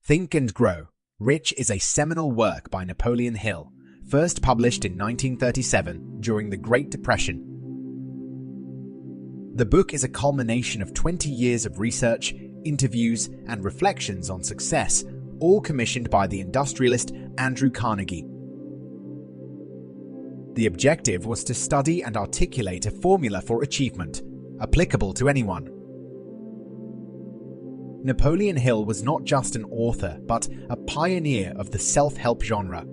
Think and Grow Rich is a seminal work by Napoleon Hill, first published in 1937 during the Great Depression. The book is a culmination of 20 years of research, interviews, and reflections on success, all commissioned by the industrialist Andrew Carnegie. The objective was to study and articulate a formula for achievement, applicable to anyone. Napoleon Hill was not just an author, but a pioneer of the self-help genre.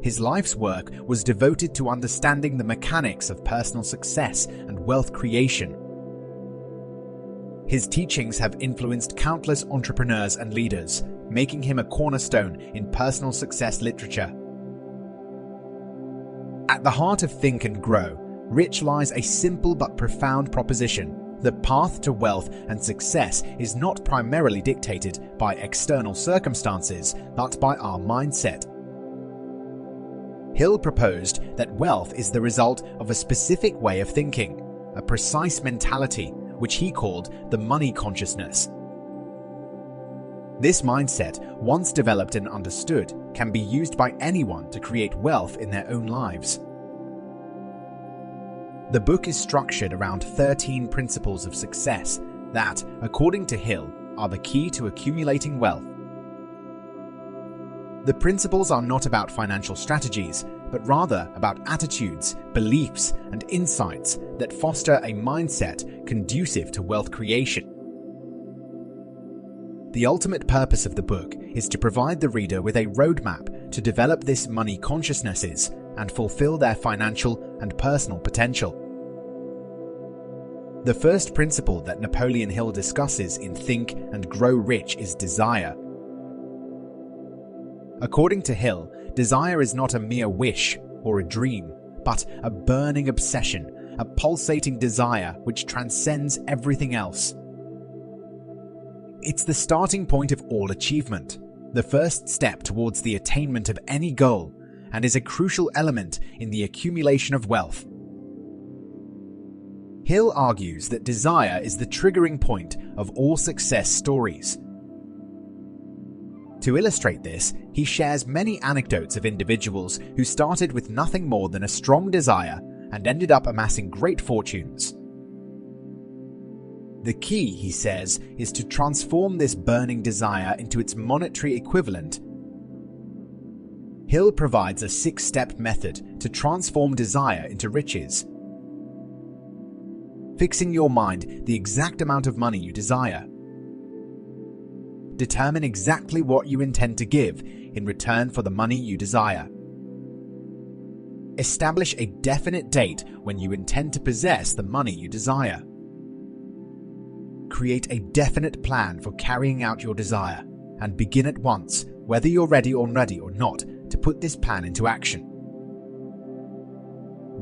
His life's work was devoted to understanding the mechanics of personal success and wealth creation. His teachings have influenced countless entrepreneurs and leaders, making him a cornerstone in personal success literature. At the heart of Think and Grow Rich lies a simple but profound proposition. The path to wealth and success is not primarily dictated by external circumstances, but by our mindset. Hill proposed that wealth is the result of a specific way of thinking, a precise mentality, which he called the money consciousness. This mindset, once developed and understood, can be used by anyone to create wealth in their own lives. The book is structured around 13 principles of success that, according to Hill, are the key to accumulating wealth. The principles are not about financial strategies, but rather about attitudes, beliefs, and insights that foster a mindset conducive to wealth creation. The ultimate purpose of the book is to provide the reader with a roadmap to develop this money consciousnesses and fulfill their financial and personal potential. The first principle that Napoleon Hill discusses in Think and Grow Rich is desire. According to Hill, desire is not a mere wish or a dream, but a burning obsession, a pulsating desire which transcends everything else. It's the starting point of all achievement, the first step towards the attainment of any goal, and is a crucial element in the accumulation of wealth. Hill argues that desire is the triggering point of all success stories. To illustrate this, he shares many anecdotes of individuals who started with nothing more than a strong desire and ended up amassing great fortunes. The key, he says, is to transform this burning desire into its monetary equivalent. Hill provides a 6-step method to transform desire into riches. Fixing your mind the exact amount of money you desire. Determine exactly what you intend to give in return for the money you desire. Establish a definite date when you intend to possess the money you desire. Create a definite plan for carrying out your desire and begin at once, whether you're ready or not, to put this plan into action.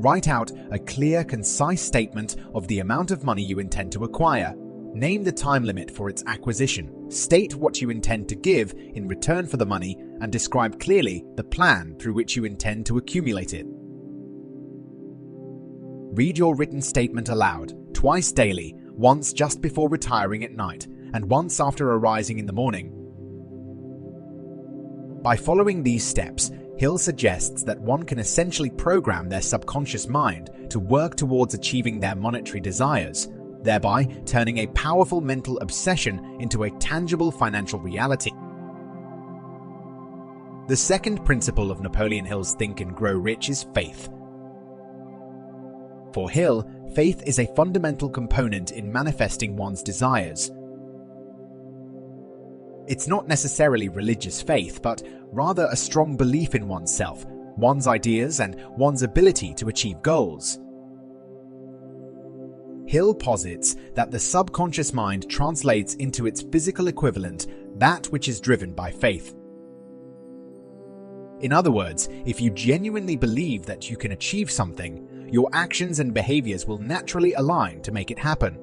Write out a clear, concise statement of the amount of money you intend to acquire. Name the time limit for its acquisition, state what you intend to give in return for the money, and describe clearly the plan through which you intend to accumulate it. Read your written statement aloud, twice daily, once just before retiring at night, and once after arising in the morning. By following these steps, Hill suggests that one can essentially program their subconscious mind to work towards achieving their monetary desires, thereby turning a powerful mental obsession into a tangible financial reality. The second principle of Napoleon Hill's Think and Grow Rich is faith. For Hill, faith is a fundamental component in manifesting one's desires. It's not necessarily religious faith, but rather a strong belief in oneself, one's ideas, and one's ability to achieve goals. Hill posits that the subconscious mind translates into its physical equivalent that which is driven by faith. In other words, if you genuinely believe that you can achieve something, your actions and behaviors will naturally align to make it happen.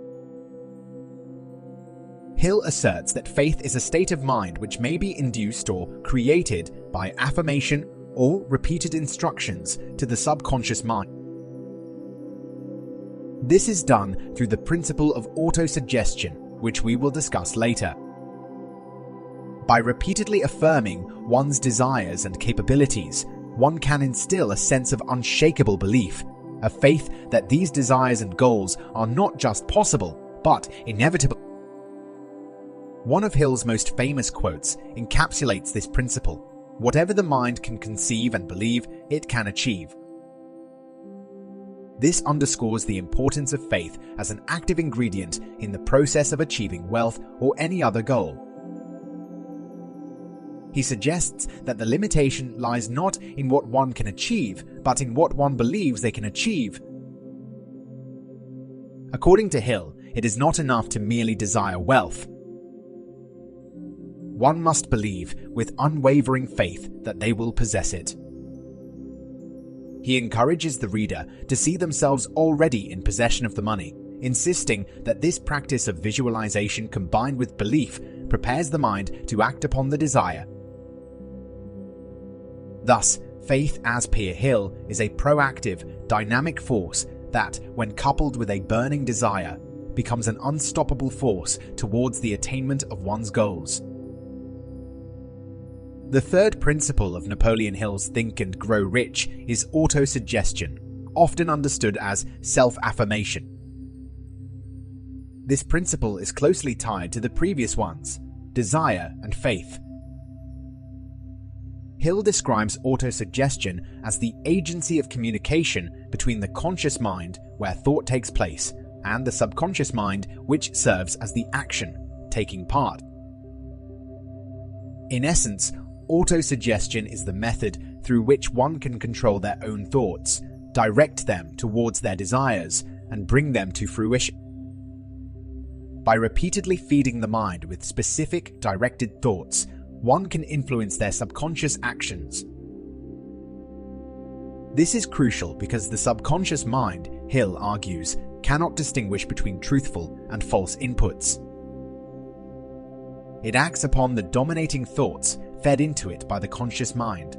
Hill asserts that faith is a state of mind which may be induced or created by affirmation or repeated instructions to the subconscious mind. This is done through the principle of autosuggestion, which we will discuss later. By repeatedly affirming one's desires and capabilities, one can instill a sense of unshakable belief, a faith that these desires and goals are not just possible, but inevitable. One of Hill's most famous quotes encapsulates this principle: "Whatever the mind can conceive and believe, it can achieve." This underscores the importance of faith as an active ingredient in the process of achieving wealth or any other goal. He suggests that the limitation lies not in what one can achieve, but in what one believes they can achieve. According to Hill, it is not enough to merely desire wealth. One must believe with unwavering faith that they will possess it. He encourages the reader to see themselves already in possession of the money, insisting that this practice of visualization combined with belief prepares the mind to act upon the desire. Thus, faith, as per Hill, is a proactive, dynamic force that, when coupled with a burning desire, becomes an unstoppable force towards the attainment of one's goals. The third principle of Napoleon Hill's Think and Grow Rich is autosuggestion, often understood as self-affirmation. This principle is closely tied to the previous ones, desire and faith. Hill describes autosuggestion as the agency of communication between the conscious mind, where thought takes place, and the subconscious mind, which serves as the action, taking part. In essence, autosuggestion is the method through which one can control their own thoughts, direct them towards their desires, and bring them to fruition. By repeatedly feeding the mind with specific, directed thoughts, one can influence their subconscious actions. This is crucial because the subconscious mind, Hill argues, cannot distinguish between truthful and false inputs. It acts upon the dominating thoughts fed into it by the conscious mind.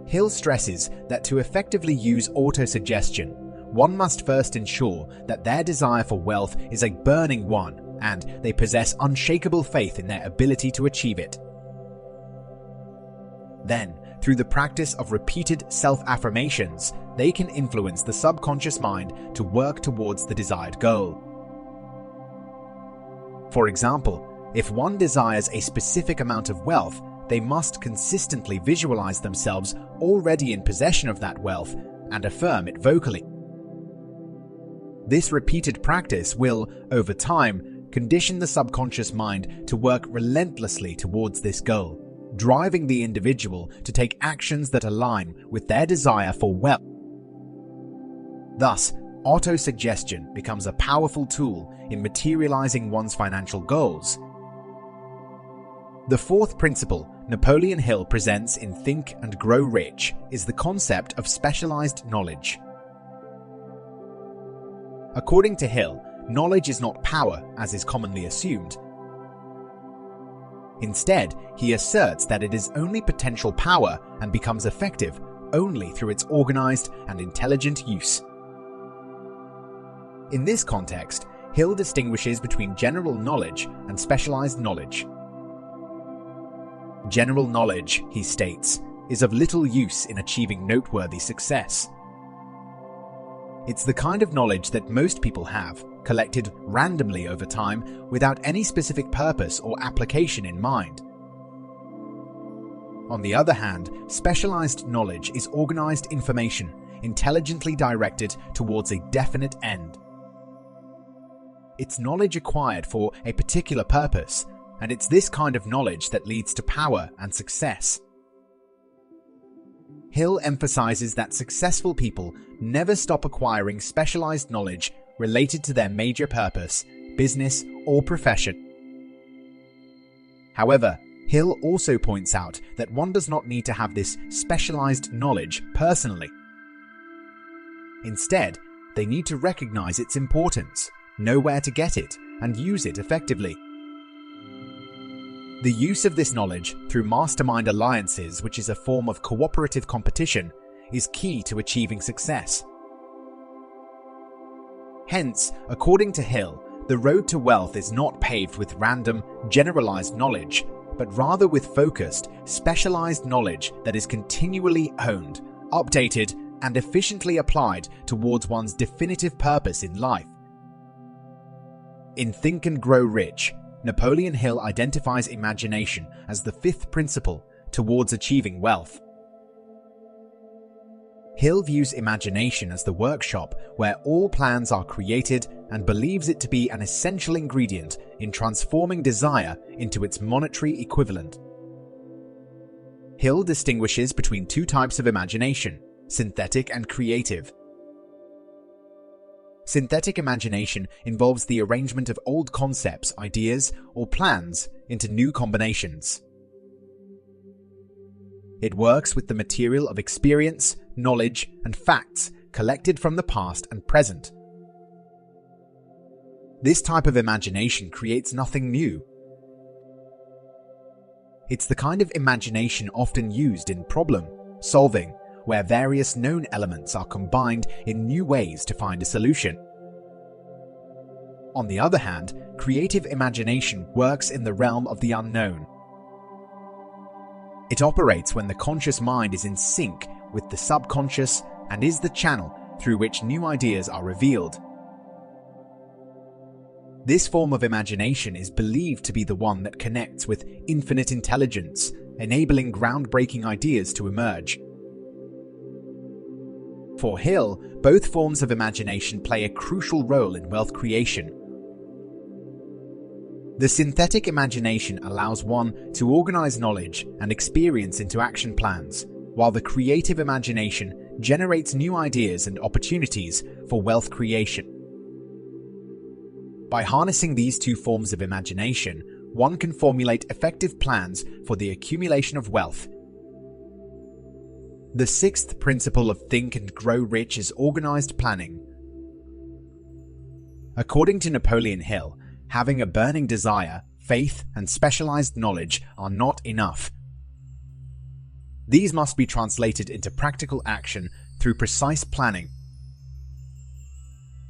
Hill stresses that to effectively use autosuggestion, one must first ensure that their desire for wealth is a burning one and they possess unshakable faith in their ability to achieve it. Then, through the practice of repeated self-affirmations, they can influence the subconscious mind to work towards the desired goal. For example, if one desires a specific amount of wealth, they must consistently visualize themselves already in possession of that wealth and affirm it vocally. This repeated practice will, over time, condition the subconscious mind to work relentlessly towards this goal, driving the individual to take actions that align with their desire for wealth. Thus, autosuggestion becomes a powerful tool in materializing one's financial goals. The fourth principle Napoleon Hill presents in Think and Grow Rich is the concept of specialized knowledge. According to Hill, knowledge is not power, as is commonly assumed. Instead, he asserts that it is only potential power and becomes effective only through its organized and intelligent use. In this context, Hill distinguishes between general knowledge and specialized knowledge. General knowledge, he states, is of little use in achieving noteworthy success. It's the kind of knowledge that most people have, collected randomly over time without any specific purpose or application in mind. On the other hand, specialized knowledge is organized information, intelligently directed towards a definite end. It's knowledge acquired for a particular purpose, and it's this kind of knowledge that leads to power and success. Hill emphasizes that successful people never stop acquiring specialized knowledge related to their major purpose, business, or profession. However, Hill also points out that one does not need to have this specialized knowledge personally. Instead, they need to recognize its importance, know where to get it, and use it effectively. The use of this knowledge through mastermind alliances, which is a form of cooperative competition, is key to achieving success. Hence, according to Hill, the road to wealth is not paved with random, generalized knowledge, but rather with focused, specialized knowledge that is continually honed, updated, and efficiently applied towards one's definitive purpose in life. In Think and Grow Rich, Napoleon Hill identifies imagination as the fifth principle towards achieving wealth. Hill views imagination as the workshop where all plans are created and believes it to be an essential ingredient in transforming desire into its monetary equivalent. Hill distinguishes between two types of imagination: synthetic and creative. Synthetic imagination involves the arrangement of old concepts, ideas, or plans into new combinations. It works with the material of experience, knowledge, and facts collected from the past and present. This type of imagination creates nothing new. It's the kind of imagination often used in problem solving, where various known elements are combined in new ways to find a solution. On the other hand, creative imagination works in the realm of the unknown. It operates when the conscious mind is in sync with the subconscious and is the channel through which new ideas are revealed. This form of imagination is believed to be the one that connects with infinite intelligence, enabling groundbreaking ideas to emerge. For Hill, both forms of imagination play a crucial role in wealth creation. The synthetic imagination allows one to organize knowledge and experience into action plans, while the creative imagination generates new ideas and opportunities for wealth creation. By harnessing these two forms of imagination, one can formulate effective plans for the accumulation of wealth. The sixth principle of Think and Grow Rich is organized planning. According to Napoleon Hill, having a burning desire, faith, and specialized knowledge are not enough. These must be translated into practical action through precise planning.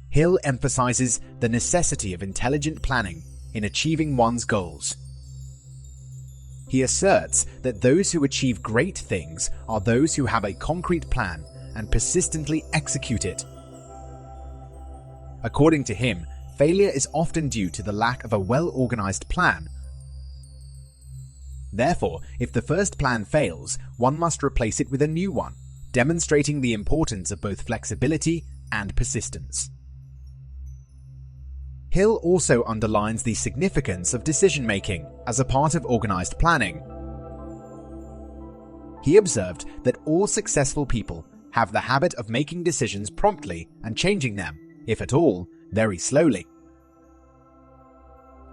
Hill emphasizes the necessity of intelligent planning in achieving one's goals. He asserts that those who achieve great things are those who have a concrete plan and persistently execute it. According to him, failure is often due to the lack of a well-organized plan. Therefore, if the first plan fails, one must replace it with a new one, demonstrating the importance of both flexibility and persistence. Hill also underlines the significance of decision-making as a part of organized planning. He observed that all successful people have the habit of making decisions promptly and changing them, if at all, very slowly.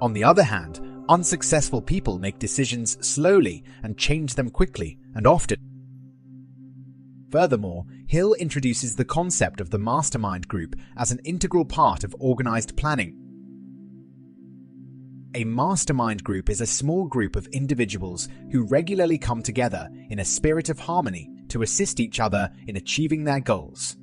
On the other hand, unsuccessful people make decisions slowly and change them quickly and often. Furthermore, Hill introduces the concept of the mastermind group as an integral part of organized planning. A mastermind group is a small group of individuals who regularly come together in a spirit of harmony to assist each other in achieving their goals.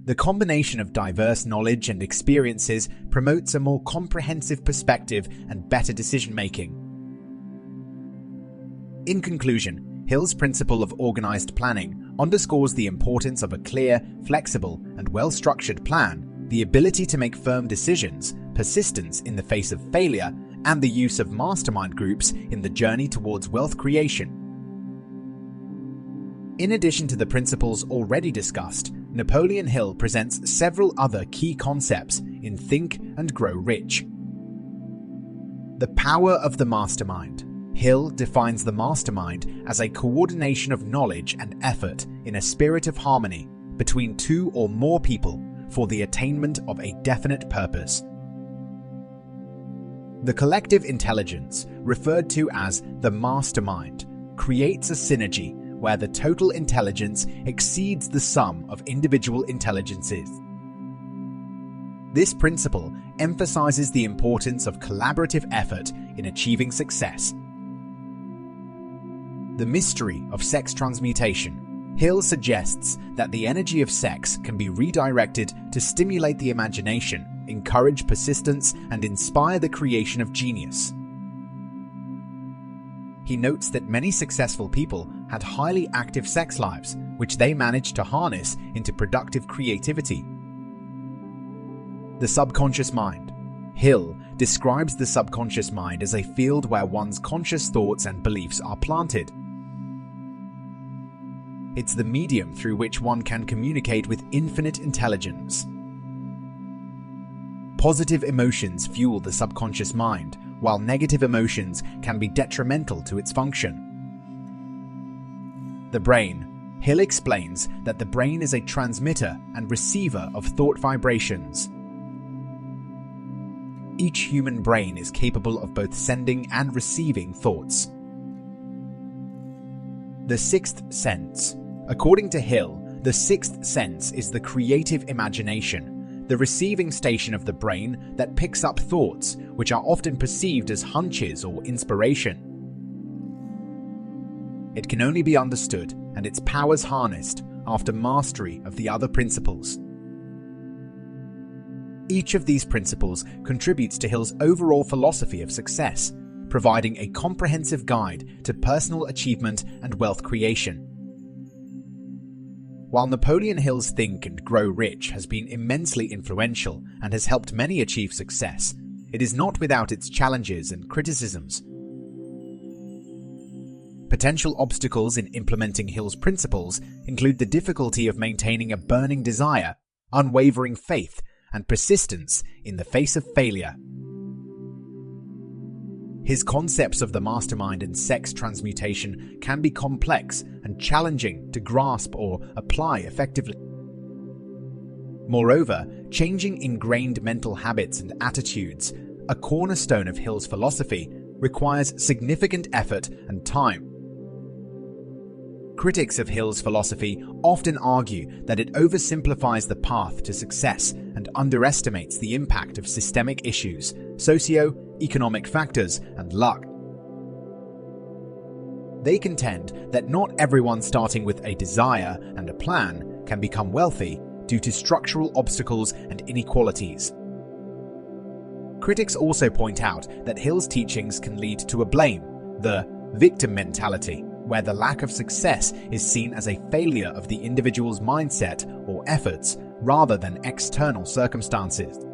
The combination of diverse knowledge and experiences promotes a more comprehensive perspective and better decision-making. In conclusion, Hill's principle of organized planning underscores the importance of a clear, flexible, and well-structured plan, the ability to make firm decisions, persistence in the face of failure, and the use of mastermind groups in the journey towards wealth creation. In addition to the principles already discussed, Napoleon Hill presents several other key concepts in Think and Grow Rich. The power of the mastermind. Hill defines the mastermind as a coordination of knowledge and effort in a spirit of harmony between two or more people for the attainment of a definite purpose. The collective intelligence, referred to as the mastermind, creates a synergy where the total intelligence exceeds the sum of individual intelligences. This principle emphasizes the importance of collaborative effort in achieving success. The mystery of sex transmutation. Hill suggests that the energy of sex can be redirected to stimulate the imagination, encourage persistence, and inspire the creation of genius. He notes that many successful people had highly active sex lives, which they managed to harness into productive creativity. The subconscious mind. Hill describes the subconscious mind as a field where one's conscious thoughts and beliefs are planted. It's the medium through which one can communicate with infinite intelligence. Positive emotions fuel the subconscious mind, while negative emotions can be detrimental to its function. The brain. Hill explains that the brain is a transmitter and receiver of thought vibrations. Each human brain is capable of both sending and receiving thoughts. The sixth sense. According to Hill, the sixth sense is the creative imagination, the receiving station of the brain that picks up thoughts, which are often perceived as hunches or inspiration. It can only be understood and its powers harnessed after mastery of the other principles. Each of these principles contributes to Hill's overall philosophy of success, providing a comprehensive guide to personal achievement and wealth creation. While Napoleon Hill's Think and Grow Rich has been immensely influential and has helped many achieve success, it is not without its challenges and criticisms. Potential obstacles in implementing Hill's principles include the difficulty of maintaining a burning desire, unwavering faith, and persistence in the face of failure. His concepts of the mastermind and sex transmutation can be complex and challenging to grasp or apply effectively. Moreover, changing ingrained mental habits and attitudes, a cornerstone of Hill's philosophy, requires significant effort and time. Critics of Hill's philosophy often argue that it oversimplifies the path to success and underestimates the impact of systemic issues, socio-economic factors, and luck. They contend that not everyone starting with a desire and a plan can become wealthy due to structural obstacles and inequalities. Critics also point out that Hill's teachings can lead to a blame, the victim mentality, where the lack of success is seen as a failure of the individual's mindset or efforts rather than external circumstances.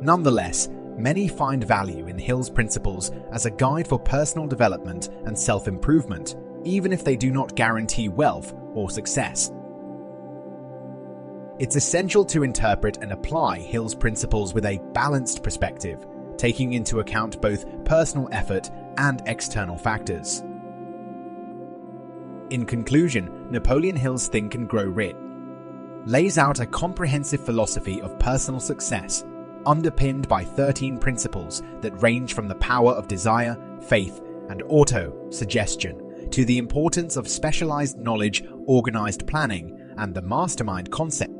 Nonetheless, many find value in Hill's principles as a guide for personal development and self-improvement, even if they do not guarantee wealth or success. It's essential to interpret and apply Hill's principles with a balanced perspective, taking into account both personal effort and external factors. In conclusion, Napoleon Hill's Think and Grow Rich lays out a comprehensive philosophy of personal success, underpinned by 13 principles that range from the power of desire, faith, and auto-suggestion to the importance of specialized knowledge, organized planning, and the mastermind concept.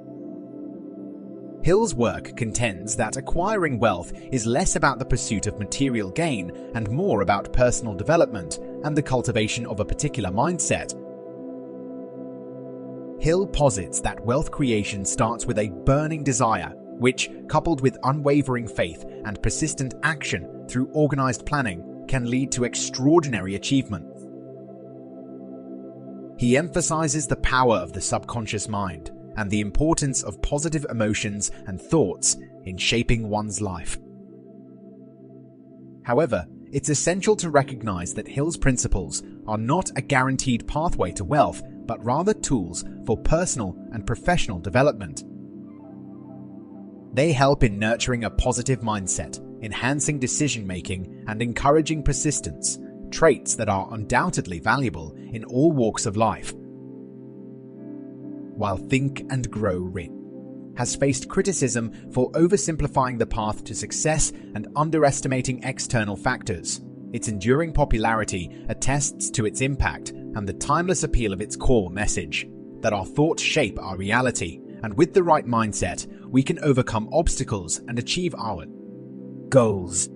Hill's work contends that acquiring wealth is less about the pursuit of material gain and more about personal development and the cultivation of a particular mindset. Hill posits that wealth creation starts with a burning desire, which, coupled with unwavering faith and persistent action through organized planning, can lead to extraordinary achievement. He emphasizes the power of the subconscious mind and the importance of positive emotions and thoughts in shaping one's life. However, it's essential to recognize that Hill's principles are not a guaranteed pathway to wealth, but rather tools for personal and professional development. They help in nurturing a positive mindset, enhancing decision-making, and encouraging persistence, traits that are undoubtedly valuable in all walks of life. While Think and Grow Rich has faced criticism for oversimplifying the path to success and underestimating external factors, its enduring popularity attests to its impact and the timeless appeal of its core message, that our thoughts shape our reality, and with the right mindset, we can overcome obstacles and achieve our goals.